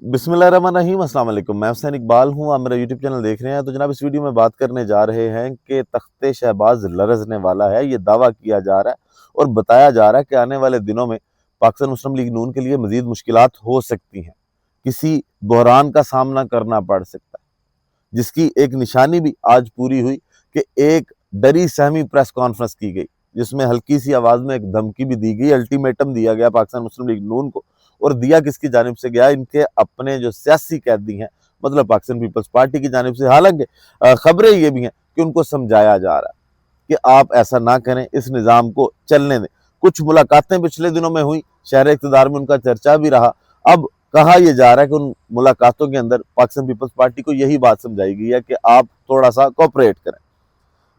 बिस्मिल्लाहिर्रहमानिर्रहीम, अस्सलाम वालेकुम। मैं हुसैन इकबाल हूँ, आप मेरा यूट्यूब चैनल देख रहे हैं। तो जनाब, इस वीडियो में बात करने जा रहे हैं कि तख्ते शहबाज लरजने वाला है। ये दावा किया जा रहा है और बताया जा रहा है कि आने वाले दिनों में पाकिस्तान मुस्लिम लीग नून के लिए मजीद मुश्किलात हो सकती हैं, किसी बहरान का सामना करना पड़ सकता है, जिसकी एक निशानी भी आज पूरी हुई कि एक डरी सहमी प्रेस कॉन्फ्रेंस की गई, जिसमें हल्की सी आवाज में एक धमकी भी दी गई, अल्टीमेटम दिया गया पाकिस्तान मुस्लिम लीग नून को। और दिया किसकी जानिब से गया? इनके अपने जो सियासी कैदी हैं, मतलब पाकिस्तान पीपल्स पार्टी की जानिब से। हालांकि खबरें ये भी हैं कि उनको समझाया जा रहा है कि आप ऐसा ना करें, इस निज़ाम को चलने दें। कुछ मुलाकातें पिछले दिनों में हुई, शहर इक़्तिदार में उनका चर्चा भी रहा। अब कहा यह जा रहा है कि उन मुलाकातों के अंदर पाकिस्तान पीपल्स पार्टी को यही बात समझाई गई है कि आप थोड़ा सा कोऑपरेट करें।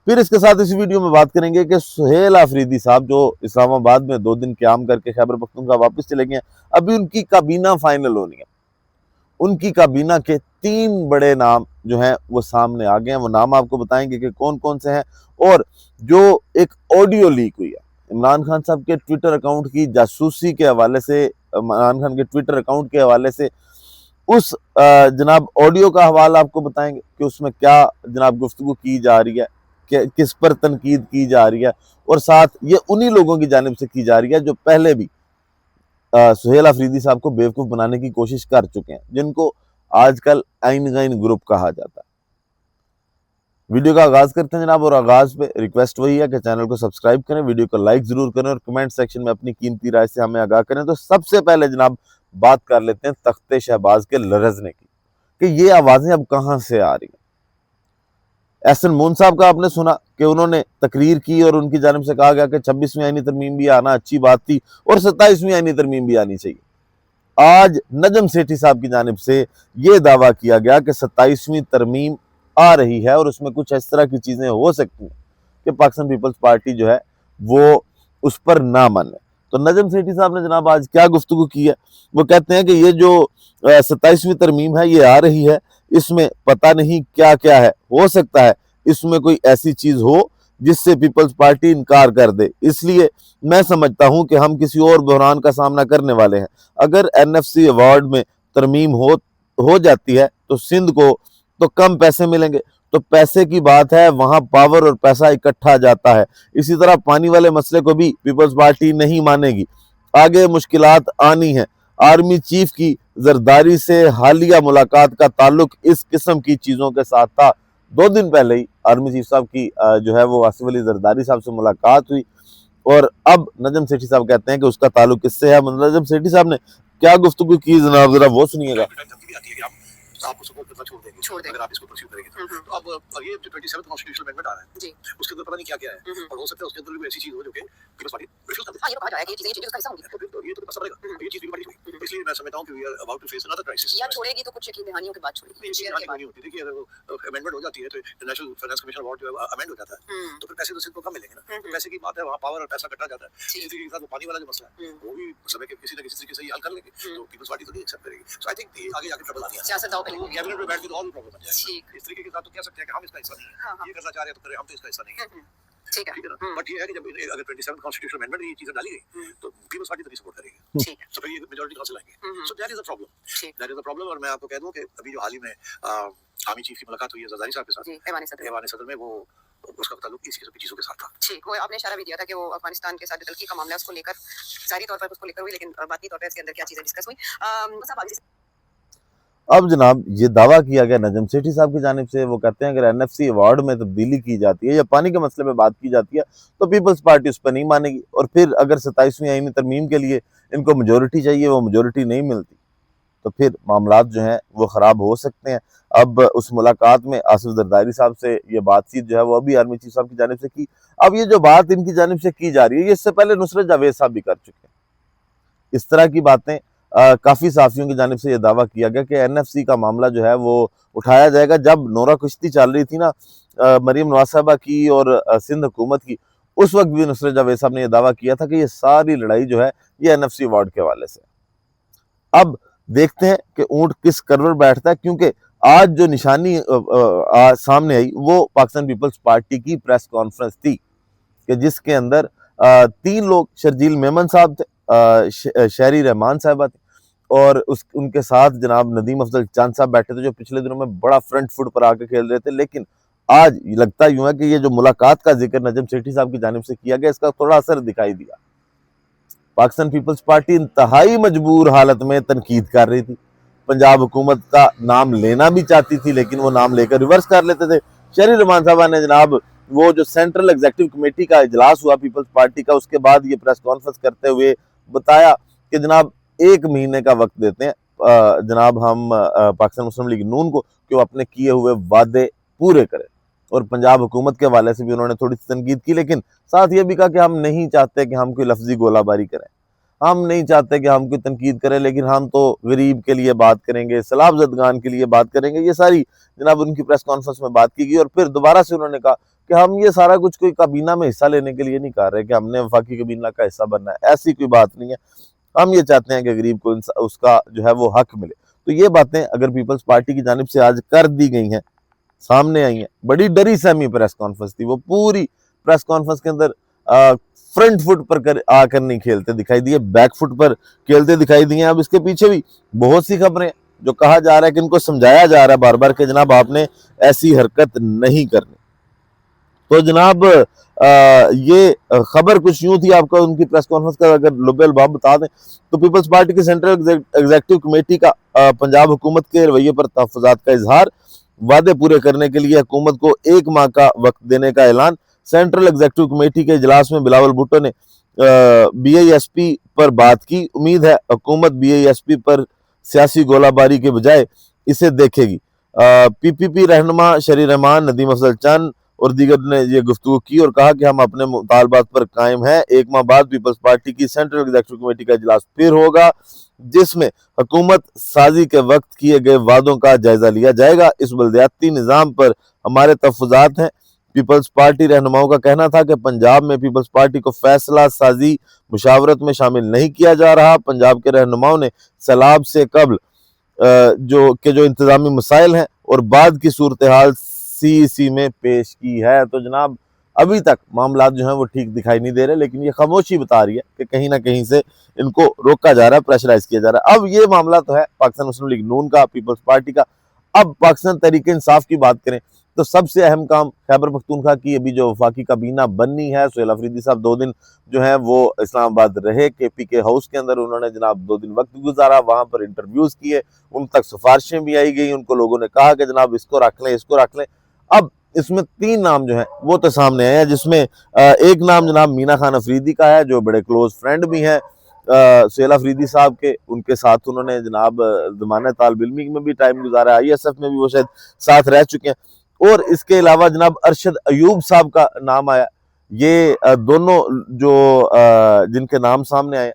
फिर इसके साथ इस वीडियो में बात करेंगे कि सुहेल आफरीदी साहब, जो इस्लामाबाद में 2 दिन क़याम करके खैबर पख्तूनख्वा वापस चले गए हैं, अभी उनकी काबीना फाइनल होनी है। उनकी काबीना के 3 बड़े नाम जो हैं वो सामने आ गए हैं। वो नाम आपको बताएंगे कि कौन कौन से हैं। और जो एक ऑडियो लीक हुई है इमरान खान साहब के ट्विटर अकाउंट की जासूसी के हवाले से, इमरान खान के ट्विटर अकाउंट के हवाले से, उस जनाब ऑडियो का हवाला आपको बताएंगे कि उसमें क्या जनाब गुफ्तगू की जा रही है, किस पर तनकीद की जा रही है। और साथ ये उन्हीं लोगों की जानिब से की जा रही है जो पहले भी सुहेल अफरीदी साहब को बेवकूफ़ बनाने की कोशिश कर चुके हैं, जिनको आजकल आइन गाइन ग्रुप कहा जाता है। वीडियो का आगाज करते हैं जनाब, और आगाज पे रिक्वेस्ट वही है कि चैनल को सब्सक्राइब करें, वीडियो को लाइक जरूर करें और कमेंट सेक्शन में अपनी कीमती राय से हमें आगाह करें। तो सबसे पहले जनाब बात कर लेते हैं तख्ते शहबाज के लरजने की, कि ये आवाजें अब कहां से आ रही हैं। एहसन मून साहब का आपने सुना कि उन्होंने तकरीर की और उनकी जानिब से कहा गया कि 26वीं आईनी तरमीम भी आना अच्छी बात थी और 27वीं आईनी तरमीम भी आनी चाहिए। आज नजम सेठी साहब की जानिब से यह दावा किया गया कि 27वीं तरमीम आ रही है और उसमें कुछ इस तरह की चीजें हो सकती हैं कि पाकिस्तान पीपल्स पार्टी जो है वो उस पर ना माने। तो नजम सेठी साहब ने जनाब आज क्या गुफ्तगू की है? वो कहते हैं कि ये जो 27वीं तरमीम है ये आ रही है, इसमें पता नहीं क्या क्या है, हो सकता है इसमें कोई ऐसी चीज हो जिससे पीपल्स पार्टी इनकार कर दे। इसलिए मैं समझता हूं कि हम किसी और बहरान का सामना करने वाले हैं। अगर एनएफसी अवार्ड में तरमीम हो जाती है तो सिंध को तो कम पैसे मिलेंगे। तो पैसे की बात है, वहां पावर और पैसा इकट्ठा जाता है। इसी तरह पानी वाले मसले को भी पीपल्स पार्टी नहीं मानेगी, आगे मुश्किलात आनी है। आर्मी चीफ की जरदारी से हालिया मुलाकात का ताल्लुक इस किस्म की चीजों के साथ था। 2 दिन पहले ही आर्मी चीफ साहब की जो है वो आसिफ अली जरदारी साहब से मुलाकात हुई और अब नजम सेठी साहब कहते हैं कि उसका ताल्लुक किससे है। नजम सेठी साहब ने क्या गुफ्तगू की जनाब, जरा वो सुनिएगा। आपको सपोर्ट करना छोड़ देंगे अगर आप इसको परस्यू करेंगे तो अब ये जो 27th कॉन्स्टिट्यूशनल अमेंडमेंट आ रहा है जी, उसके अंदर पता नहीं क्या क्या है और हो सकता है उसके अंदर भी ऐसी चीज हो जो कि पीपल्स पार्टी रिफ्यूज कर दे। हां, ये तो कहा जा रहा है कि ये चीजें चेंजेस का हिस्सा होंगी, तो ये तो पता पड़ेगा ये चीज भी बड़ी हुई। इसलिए मैं समझता हूं कि we are about to face another crisis. या छोड़ेगी तो कुछ यकीन दहानियों के बाद छोड़ेगी, शेयर के बाद नहीं होती। देखिए अगर वो अमेंडमेंट हो जाती है तो नेशनल फाइनेंस कमीशन अवार्ड जो है अमेंड हो जाता है तो फिर पैसे तो सिर्फ कम मिलेंगे ना। पैसे की बात है, वहां पावर और पैसा कटा जाता है। इसी तरीके के साथ पानी वाला जो मसला है वो भी समय के किसी न किसी तरीके से हल कर लेंगे तो पीपल्स पार्टी तो नहीं एक्सेप्ट करेगी। सो आई थिंक आगे जाके ट्रबल आनी है। सियासत दाव पे कैबिनेट में बैठ के तो और भी प्रॉब्लम बन जाएगी। इस तरीके के साथ तो कह सकते हैं कि हम इसका हिस्सा नहीं है, ये करना चाह रहे हैं तो करें, हम तो इसका हिस्सा नहीं है। ठीक है ना। बट ये है कि जब अगर 27th कॉन्स्टिट्यूशनल अमेंडमेंट ये चीजें डाली गई तो पीपल्स पार्टी तो नहीं सपोर्ट करेगी। ठीक है, तो फिर ये मेजॉरिटी कहां से लाएंगे? So that is the problem, that is the problem. और मैं आपको कह दूं कि अभी जो हाल ही में आर्मी चीफ की मुलाकात हुई है जरदारी साहब के साथ ऐवान सदर में, वो उसका ताल्लुक इस किस्म की चीजों के साथ था। ठीक, वो आपने इशारा भी दिया था कि वो अफगानिस्तान के साथ तलखी का मामला है, उसको लेकर जारी तौर पर उसको लेकर हुई, लेकिन बाकी तौर पर इसके अंदर क्या चीजें डिस्कस हुई। साहब आगे अब जनाब ये दावा किया गया नजम सेठी साहब की जानिब से, वो कहते हैं अगर एनएफसी अवार्ड में तब्दीली की जाती है या पानी के मसले पे बात की जाती है तो पीपल्स पार्टी उस पर नहीं मानेगी। और फिर अगर 27वीं आईनी तरमीम के लिए इनको मेजोरिटी चाहिए, वो मेजोरिटी नहीं मिलती, तो फिर मामलात जो हैं वो ख़राब हो सकते हैं। अब उस मुलाकात में आसिफ जरदारी साहब से ये बातचीत जो है वो अभी आर्मी चीफ साहब की जानिब से की। अब ये जो बात इनकी जानिब से की जा रही है, ये इससे पहले नुसरत जावेद साहब भी कर चुके हैं। इस तरह की बातें काफ़ी साफियों की जानिब से यह दावा किया गया कि एनएफसी का मामला जो है वो उठाया जाएगा। जब नोरा कुश्ती चल रही थी ना मरीम नवाज साहबा की और सिंध हुकूमत की, उस वक्त भी नुसरत जावेद साहब ने यह दावा किया था कि ये सारी लड़ाई जो है ये एनएफसी अवार्ड के हवाले से। अब देखते हैं कि ऊंट किस करवट बैठता है, क्योंकि आज जो निशानी सामने आई वो पाकिस्तान पीपल्स पार्टी की प्रेस कॉन्फ्रेंस थी कि जिसके अंदर 3 लोग, शर्जील मेमन साहब थे, शहरी रहमान साहबा थी, और उस उनके साथ जनाब नदीम अफजल चांद साहब बैठे थे, जो पिछले दिनों में बड़ा फ्रंट फुट पर आके खेल रहे थे। लेकिन आज लगता यूं है कि ये जो मुलाकात का जिक्र नजम सेठी साहब की जानिब से किया गया, इसका थोड़ा असर दिखाई दिया। पाकिस्तान पीपल्स पार्टी इंतहाई मजबूर हालत में तनकीद कर रही थी, पंजाब हुकूमत का नाम लेना भी चाहती थी, लेकिन वो नाम लेकर रिवर्स कर लेते थे। शहरी रहमान साहब ने जनाब वो जो सेंट्रल एग्जीक्यूटिव कमेटी का इजलास हुआ पीपल्स पार्टी का, उसके बाद ये प्रेस कॉन्फ्रेंस करते हुए बताया कि जनाब 1 महीने का वक्त देते हैं जनाब हम पाकिस्तान मुस्लिम लीग नून को, कि वो अपने किए हुए वादे पूरे करें। और पंजाब हुकूमत के हवाले से भी उन्होंने थोड़ी सी तनकीद की, लेकिन साथ ये भी कहा कि हम नहीं चाहते कि हम कोई लफ्जी गोलाबारी करें, हम नहीं चाहते कि हम कोई तनकीद करें, लेकिन हम तो गरीब के लिए बात करेंगे, सैलाब ज़दगान के लिए बात करेंगे। ये सारी जनाब उनकी प्रेस कॉन्फ्रेंस में बात की गई। और फिर दोबारा से उन्होंने कहा कि हम ये सारा कुछ कोई काबीना में हिस्सा लेने के लिए नहीं कर रहे कि हमने वफाकी काबीना का हिस्सा बनना है, ऐसी कोई बात नहीं है। हम ये चाहते हैं कि गरीब को उसका जो है वो हक मिले। तो ये बातें अगर पीपल्स पार्टी की जानिब से आज कर दी गई हैं, सामने आई हैं। बड़ी डरी सहमी प्रेस कॉन्फ्रेंस थी, वो पूरी प्रेस कॉन्फ्रेंस के अंदर फ्रंट फुट पर आकर नहीं खेलते दिखाई दिए, बैक फुट पर खेलते दिखाई दिए। अब इसके पीछे भी बहुत सी खबरें जो कहा जा रहा है कि इनको समझाया जा रहा है बार बार कि जनाब आपने ऐसी हरकत नहीं करनी। तो जनाब ये खबर कुछ यूं थी, आपका उनकी प्रेस कॉन्फ्रेंस का अगर लुबे लबाब बता दें तो पीपल्स पार्टी की सेंट्रल एग्जीक्यूटिव कमेटी का पंजाब हुकूमत के रवैये पर तहफ़्फ़ुज़ात का इजहार, वादे पूरे करने के लिए हुकूमत को 1 माह का वक्त देने का ऐलान। सेंट्रल एग्जीक्यूटिव कमेटी के इजलास में बिलावल भुट्टो ने BISP पर बात की। उम्मीद है हुकूमत BISP पर सियासी गोलाबारी के बजाय इसे देखेगी। PPP रहनुमा शहरी रहमान, नदीम अफजल चंद और दीगर ने ये गुफ्तगू की और कहा कि हम अपने मुतालबात पर कायम हैं। 1 माह बाद पीपल्स पार्टी की सेंट्रल एग्जीक्यूटिव कमेटी का इजलास फिर होगा, जिसमें हुकूमत साजी के वक्त किए गए वादों का जायजा लिया जाएगा। इस बलदियाती निज़ाम पर हमारे तहफ़्फ़ुज़ात हैं। पीपल्स पार्टी रहनुमाओं का कहना था कि पंजाब में पीपल्स पार्टी को फैसला साजी मुशावरत में शामिल नहीं किया जा रहा। पंजाब के रहनुमाओं ने सैलाब से कबल जो इंतजामी मसाइल हैं और बाद की सूरत हाल CEC में पेश की है। तो जनाब अभी तक मामला जो है वो ठीक दिखाई नहीं दे रहे, लेकिन ये खामोशी बता रही है कि कहीं ना कहीं से इनको रोका जा रहा है, प्रेशराइज किया जा रहा है। अब ये मामला तो है पाकिस्तान मुस्लिम लीग नून का, पीपल्स पार्टी का। अब पाकिस्तान तहरीक इंसाफ की बात करें तो सबसे अहम काम खैबर पख्तूनख्वा की अभी जो वफाकी काबीना बननी है। सुहेल अफरीदी साहब 2 दिन जो है वो इस्लामाबाद रहे, KPK हाउस के अंदर उन्होंने जनाब 2 दिन वक्त गुजारा, वहां पर इंटरव्यूज किए, उन तक सिफारिशें भी आई गई, उनको लोगों ने कहा कि जनाब इसको रख लें, इसको रख लें। अब इसमें 3 नाम जो है वो तो सामने आए हैं, जिसमें एक नाम जनाब मीना खान अफरीदी का है, जो बड़े क्लोज फ्रेंड भी हैं सुहेल अफरीदी साहब के। उनके साथ उन्होंने जनाब ज़मानत तालिब इल्मी में भी टाइम गुजारा, ISF में भी वो शायद साथ रह चुके हैं। और इसके अलावा जनाब अरशद अयूब साहब का नाम आया। ये दोनों जो जिनके नाम सामने आए,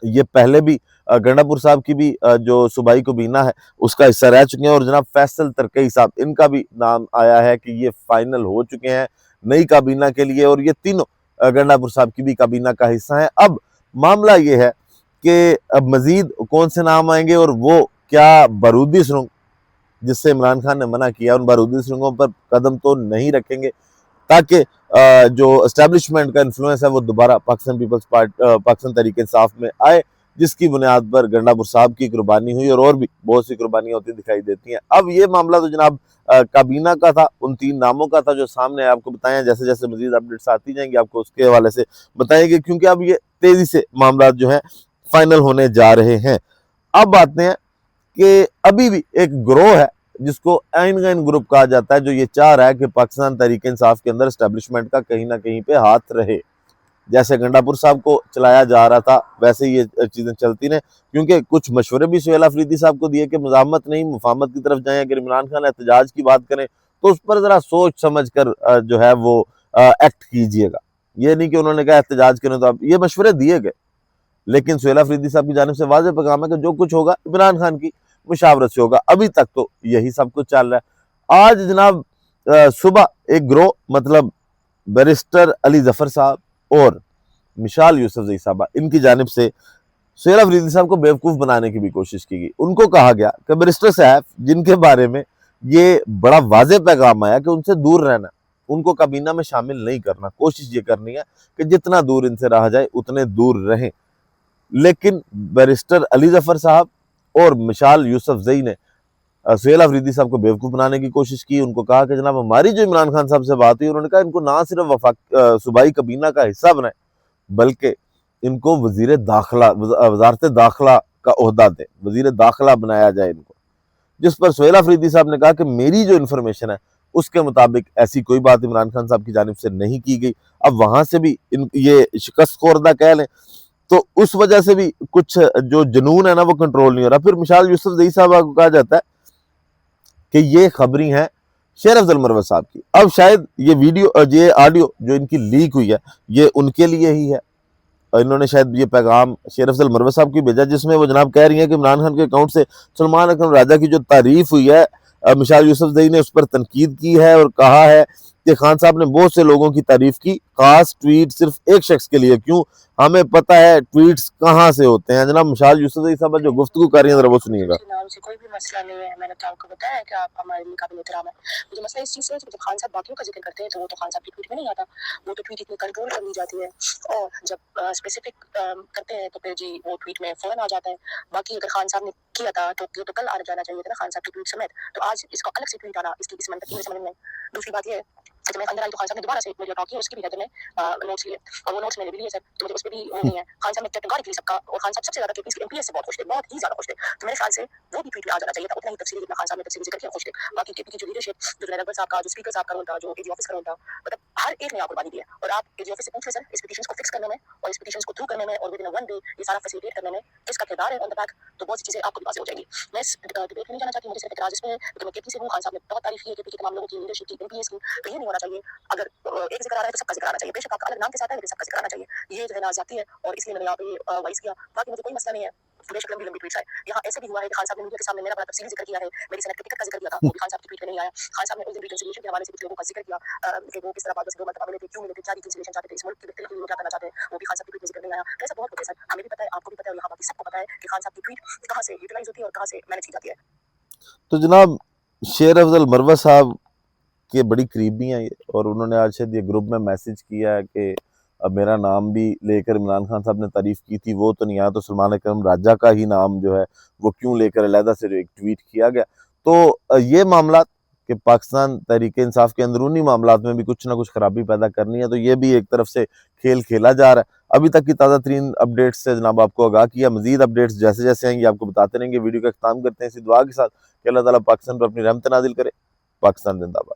ये पहले भी गंडापुर साहब की भी जो सूबाई काबीना है उसका हिस्सा रह चुके हैं। और जनाब फैसल तरकई साहब, इनका भी नाम आया है कि ये फाइनल हो चुके हैं नई काबीना के लिए, और ये तीनों गंडापुर साहब की भी काबीना का हिस्सा है। अब मामला ये है कि अब मजीद कौन से नाम आएंगे और वो क्या बारूदी सुरंग, जिससे इमरान खान ने मना किया, उन बारूदी सुरंगों पर कदम तो नहीं रखेंगे, ताकि जो एस्टेब्लिशमेंट का इन्फ्लुएंस है वो दोबारा पाकिस्तान पीपल्स पार्टी पाकिस्तान तहरीक इंसाफ में आए, जिसकी बुनियाद पर गंडापुर साहब की कुर्बानी हुई और भी बहुत सी कुर्बानियां होती दिखाई देती हैं। अब ये मामला तो जनाब काबीना का था, उन 3 नामों का था जो सामने आपको बताया। जैसे जैसे मजीद अपडेट्स आती जाएंगी आपको उसके हवाले से बताएंगे, क्योंकि अब ये तेजी से मामला जो है फाइनल होने जा रहे हैं। अब आते हैं कि अभी भी एक ग्रोह है जिसको आइन गैन ग्रुप कहा जाता है, जो ये चाह रहा है कि पाकिस्तान तहरीक इंसाफ के अंदर एस्टेब्लिशमेंट का कहीं ना कहीं पे हाथ रहे। जैसे गंडापुर साहब को चलाया जा रहा था वैसे ये चीजें चलती रहे, क्योंकि कुछ मशवरे भी सुहेल अफरीदी साहब को दिए कि मुजामत नहीं मुफाहमत की तरफ जाएं। अगर इमरान खान एहतजाज की बात करें तो उस पर जरा सोच समझ कर जो है वो एक्ट कीजिएगा। ये नहीं कि उन्होंने कहा एहतजाज करें, तो अब ये मशवरे दिए गए, लेकिन सुहेल अफरीदी साहब की जानिब से वाज़ेह पैगाम है कि जो कुछ होगा इमरान खान की मुशावरत से होगा। अभी तक तो यही सब कुछ चल रहा है। आज जनाब सुबह एक ग्रोह, मतलब बैरिस्टर अली जफर साहब और मिशाल यूसुफजई साहबा, इनकी जानिब से सुहेल अफरीदी साहब को बेवकूफ़ बनाने की भी कोशिश की गई। उनको कहा गया कि बैरिस्टर साहब, जिनके बारे में ये बड़ा वाज़ेह पैगाम आया कि उनसे दूर रहना, उनको काबीना में शामिल नहीं करना, कोशिश ये करनी है कि जितना दूर इनसे रहा जाए उतने दूर रहें। लेकिन बैरिस्टर अली जफर साहब और मिसाल यूसुफजई ने सुहेल अफरीदी साहब को बेवकूफ़ बनाने की कोशिश की। उनको कहा कि जनाब हमारी जो इमरान खान साहब से बात हुई, उन्होंने कहा इनको ना सिर्फ सूबाई कबीना का हिस्सा बनाए बल्कि इनको वजीर दाखिला वजारत दाखिला का ओहदा दे, वजीर दाखिला बनाया जाए इनको। जिस पर सुहेल अफरीदी साहब ने कहा कि मेरी जो इन्फॉर्मेशन है उसके मुताबिक ऐसी कोई बात इमरान खान साहब की जानिब से नहीं की गई। अब वहां से भी ये शिकस्त खोरदा कह लें तो उस वजह से भी कुछ जो जुनून है ना वो कंट्रोल नहीं हो रहा। फिर मिसाल यूसुफजई साहब को कहा जाता है कि ये खबरी हैं शेर अफजल मरवत साहब की। अब शायद ये ऑडियो जो इनकी लीक हुई है ये उनके लिए ही है। इन्होंने शायद ये पैगाम शेर अफजल मरवत साहब की भेजा जिसमें वो जनाब कह रही हैं कि इमरान खान के अकाउंट से सलमान अकरम राजा की जो तारीफ हुई है, मिसाल यूसुफजई ने उस पर तनकीद की है और कहा है कि खान साहब ने बहुत से लोगों की तारीफ की, खास ट्वीट सिर्फ एक शख्स के लिए क्यों, हमें पता है ट्वीट्स कहाँ से होते हैं। जनाब मिसाल यूसुफजई साहब जो गुफ्तगू कर रही हैं जरा वो सुनिएगा। नाम से कोई भी मसला नहीं है, मैंने तो आपको बताया कि आप हमारे लिए काबिल एहतराम है। मुझे मसला इस चीज़ से है कि जब खान साहब बाकियों का जिक्र करते हैं तो वो तो खान साहब की ट्वीट में नहीं आता, वो तो ट्वीट इतनी कंट्रोल कर ली जाती है और जब स्पेसिफिक करते हैं तो फिर जी वो ट्वीट में फ़ौरन आ जाता है। बाकी अगर खान साहब ने किया था तो ये तो कल आ जाना चाहिए था ना खान साहब की ट्वीट समेत, तो आज इसको अलग से ट्वीट आना इसकी इस मंतकी में समझ में। दूसरी बात ये है जब मैं अंदर आई तो खान साहब ने दोबारा से मुझे टॉक किया, उसकी भी है मैंने नोट्स लिए और वो नोट्स मैंने भी लिए सर, तो मुझे उस पर भी वो नहीं है। खान साहब ने चटकारी की सबका और खान साहब सबसे ज्यादा केपीएस के एमपीएस से बहुत खुश थे, बहुत ही ज्यादा खुश थे। तो मेरे ख्याल से वो भी ट्वीट में आ जाना चाहिए था, उतना ही तफसीली जितना खान साहब ने तफसीली जिक्र किया खुश थे। बाकी केपी की जो लीडरशिप, जो जुनैद अकबर साहब का, जो स्पीकर साहब का रोल था, जो एजी ऑफिस का रोल था, मतलब हर एक ने यहाँ कुर्बानी दी है। और आप एजी ऑफिस से पूछ लें सर इस पिटीशन को फिक्स करने में और इस पिटीशन को थ्रू करने में और विद इन वन डे ये सारा फैसिलिटेट करने में किसका किरदार है ऑन द बैक, तो बहुत सी चीजें आपको भी वाज़ेह हो जाएंगी। मैं इस डिबेट में नहीं जाना चाहती, मुझे सिर्फ एतराज़ इसमें है कि मैं केपी से हूँ। खान साहब ने बहुत तारीफ की है केपी के तमाम लोगों की लीडरशिप की, एमपीएस की, तो ये नहीं होना चाहिए। अगर एक जिक्र आ रहा है तो सबका जिक्र आना चाहिए, बेशक आपका अलग नाम के साथ है लेकिन सबका जिक्र आना चाहिए। ये जो है ना जाती है और इसलिए मैंने यहाँ पे वाइस किया। बाकी मुझे कोई मसला नहीं है, बेशक लंबी लंबी ट्वीट्स आए। यहाँ ऐसे भी हुआ है कि खान साहब ने मीडिया के सामने मेरा बड़ा तफसीली जिक्र किया है, मेरी सेनेट टिकट का जिक्र किया था, वो भी खान साहब की ट्वीट में नहीं आया। खान साहब ने उस दिन रिकंसिलिएशन के हवाले से कुछ लोगों का जिक्र किया कि वो किस तरह बात से मरतबा मिले थे, क्यों मिले थे, क्या रिकंसिलिएशन चाहते थे, इस मुल्क की बेहतरी के लिए क्या करना चाहते हैं, वो भी खान साहब की ट्वीट में जिक्र नहीं आया। तो ऐसा बहुत कुछ है सर, हमें भी पता है, आपको भी पता है और यहाँ बाकी सबको पता है कि खान साहब की ट्वीट कहाँ से यूटिलाइज होती है और कहाँ से मैनेज की जाती है। तो जनाब शेर अफजल मरवत साहब के बड़ी करीबी हैं और उन्होंने आज शायद ये ग्रुप में मैसेज किया है कि अब मेरा नाम भी लेकर इमरान खान साहब ने तारीफ की थी वो तो नहीं आया, तो सलमान अकरम राजा का ही नाम जो है वो क्यों लेकर अलहदा से एक ट्वीट किया गया। तो ये मामला कि पाकिस्तान तहरीक इंसाफ के अंदरूनी मामलात में भी कुछ ना कुछ खराबी पैदा करनी है, तो ये भी एक तरफ से खेल खेला जा रहा है। अभी तक की ताज़ा तरीन अपडेट्स से जनाब आपको आगाह किया, मजीद अपडेट्स जैसे जैसे आएंगे आपको बताते रहेंगे। वीडियो का इख्तिताम करते हैं इसी दुआ के साथ कि अल्लाह ताला पाकिस्तान पर अपनी रहमत नाजिल करे। पाकिस्तान जिंदाबाद।